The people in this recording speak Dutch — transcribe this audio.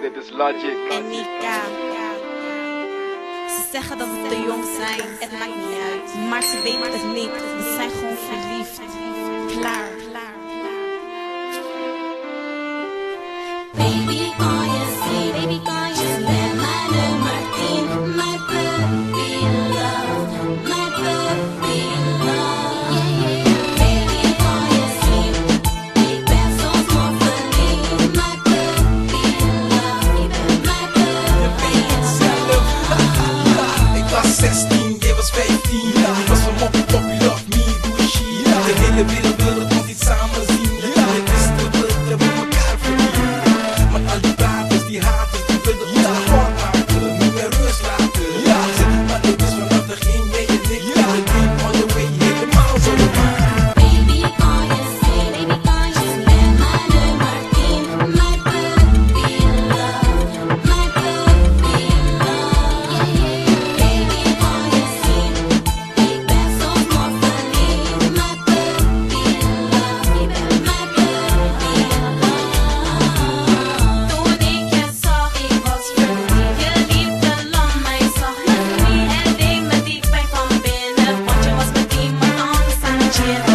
dit is Logic. En Nika. Ze zeggen dat we te jong zijn, het maakt niet uit. Maar ze weten het niet, we zijn gewoon verliefd. Klaar. Baby, kan je zien? Baby, kan je zien? Met mijn nummer 10, mijn puppy love, mijn puppy love. Baby, kan je zien? Ik ben zo smal verliefd. Mijn puppy love, je bent mijn puppy love. Ik was 16, jij was 15. Ik was van moppie, poppy, love me, doe shit. De hele wereld wil het nog niet samen zien. Het is te wild, we hebben elkaar verdiend. Maar al die taters, die haters, die willen ons apart maken. Niet meer rust laten. Maar dit is vanaf de geen jij en ik. De dream on the way, helemaal zo normaal. Baby, kan je zien? Baby, kan je zien? Met mijn nummer 10, mijn puppy love, mijn puppy love. Baby, kan je zien? Ik ben zo smal verliefd. Mijn puppy love, je bent mijn puppy love. Toen ik je zag, ik was verliefd. Je liefde lam mij zacht. Het deed me diep pijn van binnen, want je was met iemand anders aan het chillen.